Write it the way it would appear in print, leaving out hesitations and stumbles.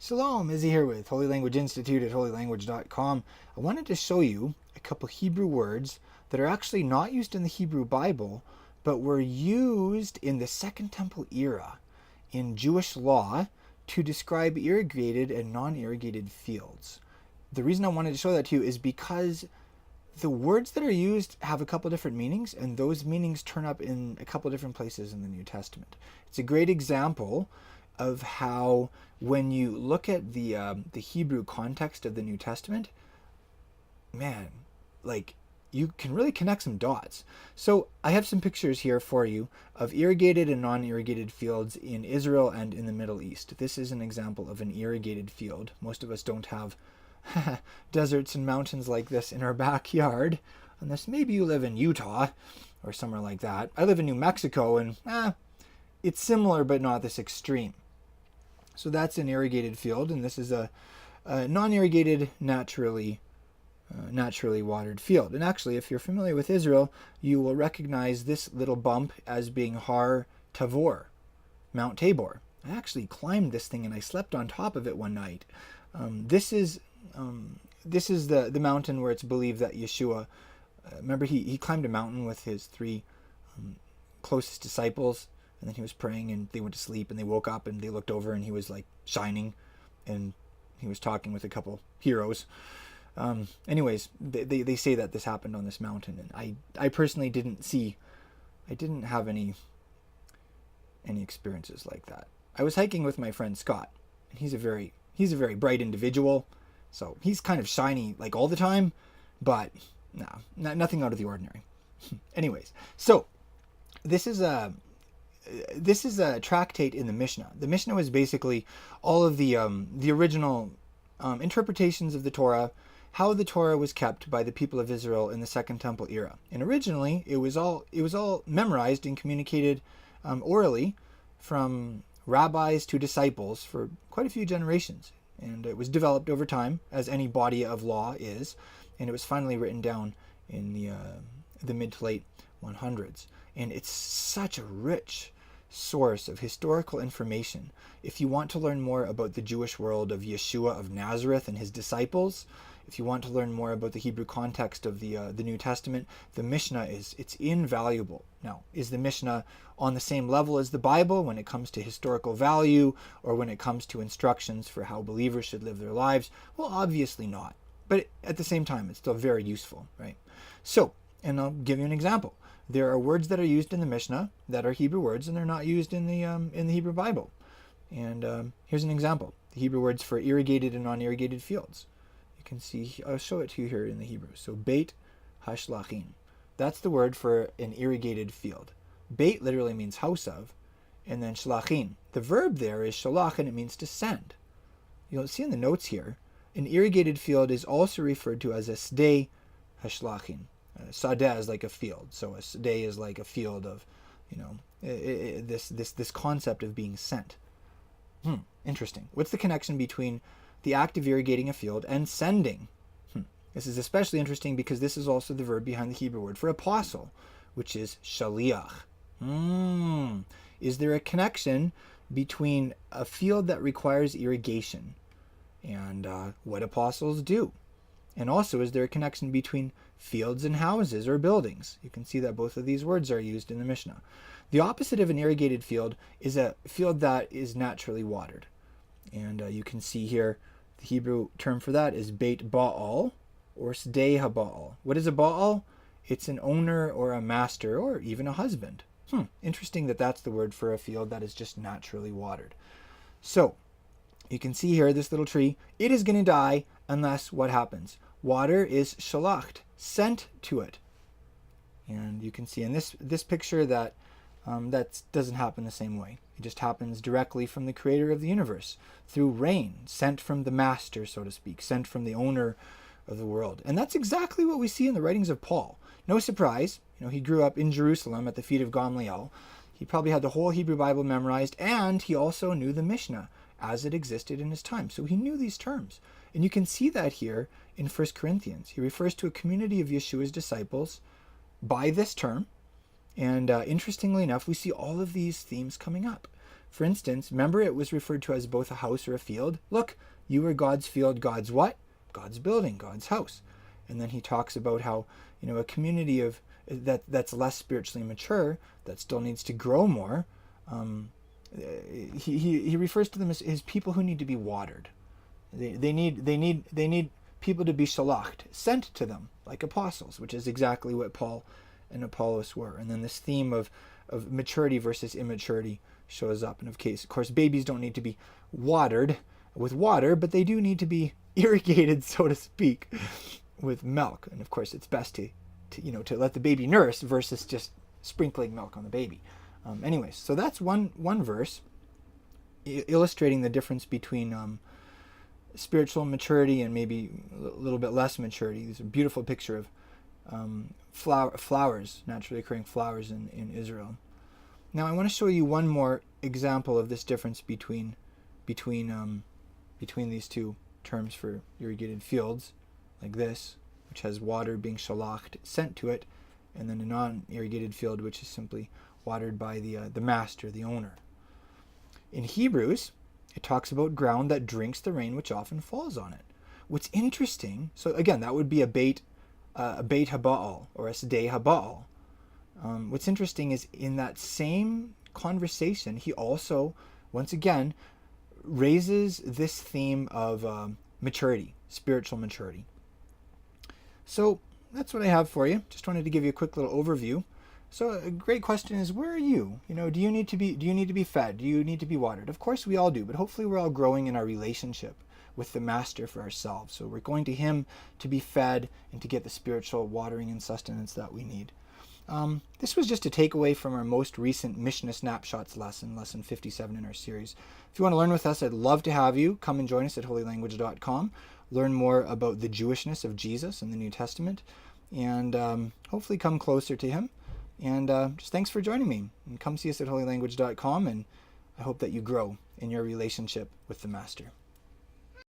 Shalom, Izzy here with Holy Language Institute at holylanguage.com. I wanted to show you a couple Hebrew words that are actually not used in the Hebrew Bible, but were used in the Second Temple era in Jewish law to describe irrigated and non-irrigated fields. The reason I wanted to show that to you is because the words that are used have a couple different meanings, and those meanings turn up in a couple different places in the New Testament. It's a great example of how, when you look at the Hebrew context of the New Testament, man, like, you can really connect some dots. So I have some pictures here for you of irrigated and non-irrigated fields in Israel and in the Middle East. This is an example of an irrigated field. Most of us don't have deserts and mountains like this in our backyard, unless maybe you live in Utah or somewhere like that. I live in New Mexico, and it's similar but not this extreme. So that's an irrigated field, and this is a non-irrigated, naturally watered field. And actually, if you're familiar with Israel, you will recognize this little bump as being Har Tavor, Mount Tabor. I actually climbed this thing and I slept on top of it one night. This is the mountain where it's believed that Yeshua, remember he climbed a mountain with his three closest disciples, and then he was praying and they went to sleep and they woke up and they looked over and he was like shining and he was talking with a couple heroes. Anyways, they say that this happened on this mountain, and I personally didn't have any experiences like that. I was hiking with my friend Scott, and he's a very bright individual, so he's kind of shiny like all the time, but nothing out of the ordinary. Anyways, so this is a tractate in the Mishnah. The Mishnah was basically all of the original interpretations of the Torah, how the Torah was kept by the people of Israel in the Second Temple era. And originally, it was all memorized and communicated orally from rabbis to disciples for quite a few generations. And it was developed over time, as any body of law is, and it was finally written down in the mid to late 100s. And it's such a rich source of historical information. If you want to learn more about the Jewish world of Yeshua of Nazareth and his disciples, if you want to learn more about the Hebrew context of the New Testament, the Mishnah it's invaluable. Now, is the Mishnah on the same level as the Bible when it comes to historical value or when it comes to instructions for how believers should live their lives? Well, obviously not. But at the same time, it's still very useful, right? So, and I'll give you an example. There are words that are used in the Mishnah that are Hebrew words, and they're not used in the Hebrew Bible. And here's an example: the Hebrew words for irrigated and non-irrigated fields. You can see, I'll show it to you here in the Hebrew. So Beit Hashlachin, that's the word for an irrigated field. Beit literally means house of, and then Shlachin, the verb there is shalach, and it means to send. You'll see in the notes here, an irrigated field is also referred to as a Sdei Hashlachin. Sadeh is like a field, so a Sdei is like a field of, this concept of being sent. Interesting. What's the connection between the act of irrigating a field and sending? This is especially interesting because this is also the verb behind the Hebrew word for apostle, which is shaliach. Is there a connection between a field that requires irrigation and what apostles do? And also, is there a connection between fields and houses or buildings? You can see that both of these words are used in the Mishnah. The opposite of an irrigated field is a field that is naturally watered. And you can see here, the Hebrew term for that is Beit Baal or Sdei HaBaal. What is a Baal? It's an owner or a master or even a husband. Interesting that that's the word for a field that is just naturally watered. So, you can see here, this little tree, it is going to die unless what happens? Water is shalacht, sent to it. And you can see in this picture that that doesn't happen the same way. It just happens directly from the creator of the universe, through rain, sent from the master, so to speak, sent from the owner of the world. And that's exactly what we see in the writings of Paul. No surprise, he grew up in Jerusalem at the feet of Gamliel. He probably had the whole Hebrew Bible memorized, and he also knew the Mishnah as it existed in his time. So he knew these terms. And you can see that here in 1 Corinthians. He refers to a community of Yeshua's disciples by this term. And interestingly enough, we see all of these themes coming up. For instance, remember it was referred to as both a house or a field. Look, you are God's field, God's what? God's building, God's house. And then he talks about how, a community of that's less spiritually mature, that still needs to grow more. He refers to them as his people who need to be watered. They need people to be shalacht, sent to them, like apostles, which is exactly what Paul and Apollos were. And then this theme of maturity versus immaturity shows up. And of course, babies don't need to be watered with water, but they do need to be irrigated, so to speak, with milk. And of course, it's best to let the baby nurse versus just sprinkling milk on the baby. Anyways, so that's one verse illustrating the difference between spiritual maturity and maybe a little bit less maturity. There's a beautiful picture of flowers, naturally occurring flowers in Israel. Now I want to show you one more example of this difference between these two terms for irrigated fields, like this, which has water being shalacht, sent to it, and then a non-irrigated field, which is simply watered by the master, the owner. In Hebrews, it talks about ground that drinks the rain which often falls on it. What's interesting, so again, that would be a beit haba'al, or a sdei haba'al. What's interesting is in that same conversation, he also, once again, raises this theme of maturity, spiritual maturity. So that's what I have for you. Just wanted to give you a quick little overview. So a great question is, where are you? Do you need to be fed? Do you need to be watered? Of course we all do, but hopefully we're all growing in our relationship with the master for ourselves. So we're going to him to be fed and to get the spiritual watering and sustenance that we need. This was just a takeaway from our most recent Mishnah Snapshots lesson 57 in our series. If you want to learn with us, I'd love to have you. Come and join us at holylanguage.com. Learn more about the Jewishness of Jesus in the New Testament, and hopefully come closer to him. And just thanks for joining me. And come see us at holylanguage.com, and I hope that you grow in your relationship with the Master.